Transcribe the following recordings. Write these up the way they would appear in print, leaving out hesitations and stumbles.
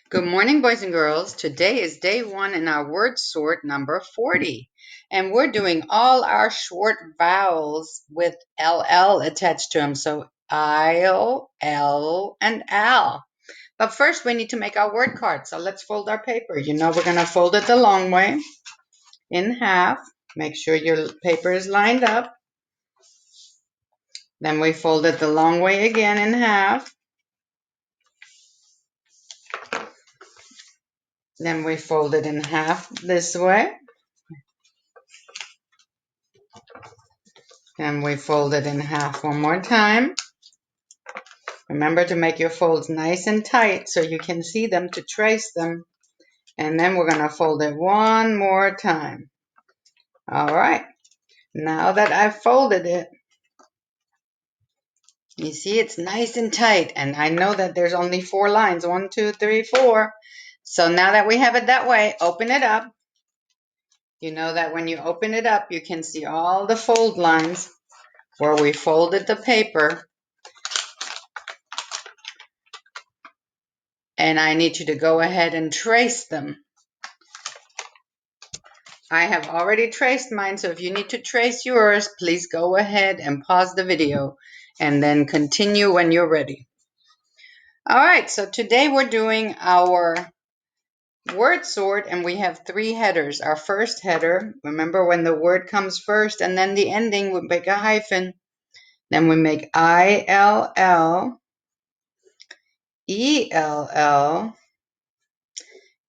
Good morning, boys and girls. Today is day one in our word sort number 40. And we're doing all our short vowels with LL attached to them. So I'll, L, and Al. But first, we need to make our word card. So let's fold our paper. You know, we're going to fold it the long way in half. Make sure your paper is lined up. Then we fold it the long way again in half. Then we fold it in half this way. And we fold it in half one more time. Remember to make your folds nice and tight so you can see them to trace them. And then we're going to fold it one more time. All right. Now that I've folded it, you see it's nice and tight. And I know that there's only 4 lines. 1, 2, 3, 4. So now that we have it that way, open it up. You know that when you open it up, you can see all the fold lines where we folded the paper. And I need you to go ahead and trace them. I have already traced mine, so if you need to trace yours, please go ahead and pause the video and then continue when you're ready. All right, so today we're doing our word sort and we have 3 headers. Our first header, remember when the word comes first and then the ending, we make a hyphen. Then we make ILL, ELL,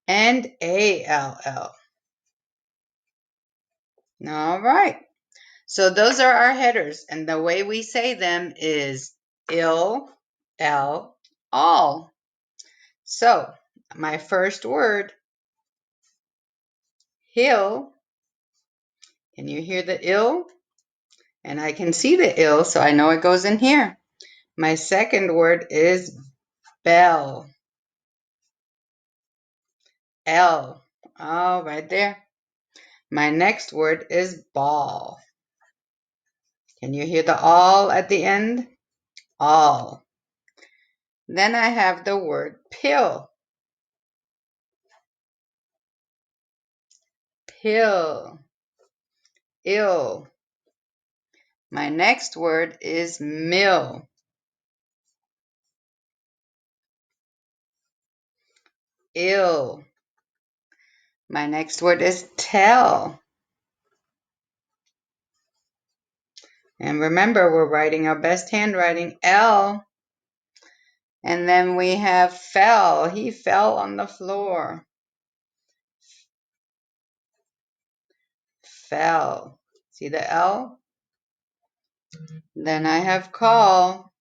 and ALL. All right. So those are our headers, and the way we say them is ill, all. So my first word, hill. Can you hear the ill? And I can see the ill, so I know it goes in here. My second word is bell. L. Oh, right there. My next word is ball. Can you hear the all at the end? All. Then I have the word pill. Pill. Ill. My next word is mill. Ill. My next word is tell. And remember, we're writing our best handwriting, L. And then we have fell. He fell on the floor. Fell. See the L? Then I have call.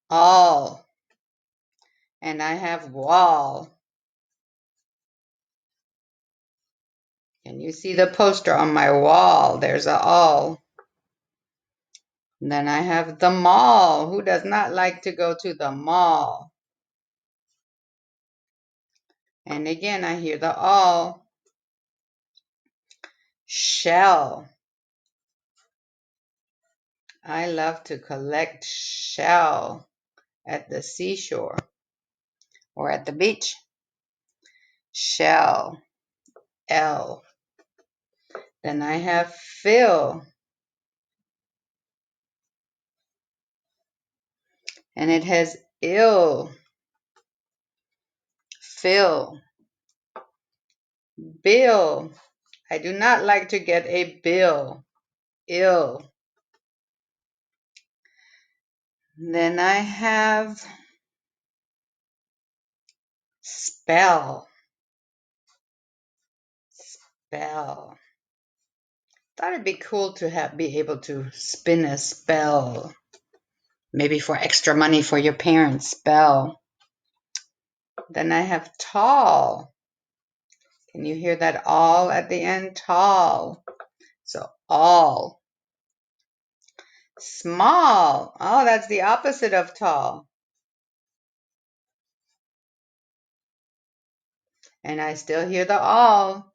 All. And I have wall. Can you see the poster on my wall? There's a all. And then I have the mall. Who does not like to go to the mall? And again, I hear the all. Shell. I love to collect shell at the seashore or at the beach. Shell. L. Then I have fill. And it has ill. Fill. Bill. I do not like to get a bill. Ill. Then I have spell. Spell. Thought it'd be cool to be able to spin a spell. Maybe for extra money for your parents. Spell. Then I have tall. Can you hear that all at the end? Tall. So all. Small. Oh, that's the opposite of tall. And I still hear the all.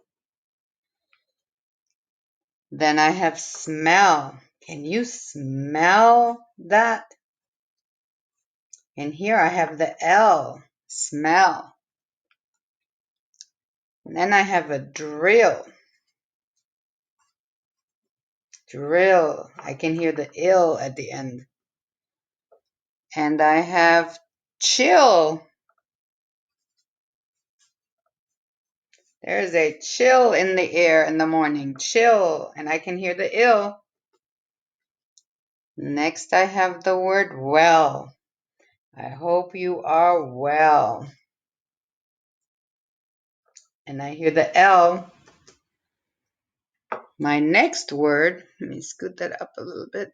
Then I have smell. Can you smell that? And here I have the L, smell. And then I have a drill. Drill. I can hear the ill at the end. And I have chill. There's a chill in the air in the morning. Chill. And I can hear the ill. Next I have the word well. I hope you are well. And I hear the L. My next word, let me scoot that up a little bit.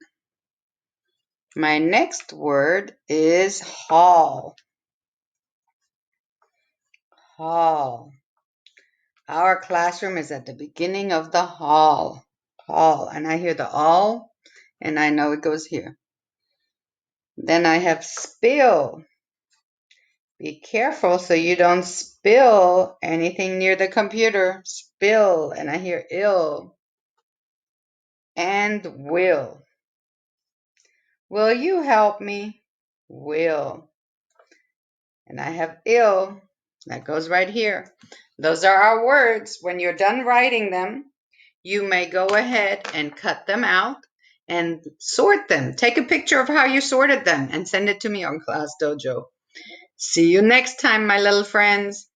My next word is hall. Hall. Our classroom is at the beginning of the hall. Hall. And I hear the all, and I know it goes here. Then I have spill. Be careful so you don't spill anything near the computer. Spill. And I hear ill. And will. Will you help me? Will. And I have ill. That goes right here. Those are our words. When you're done writing them, you may go ahead and cut them out and sort them. Take a picture of how you sorted them and send it to me on Class Dojo. See you next time, my little friends.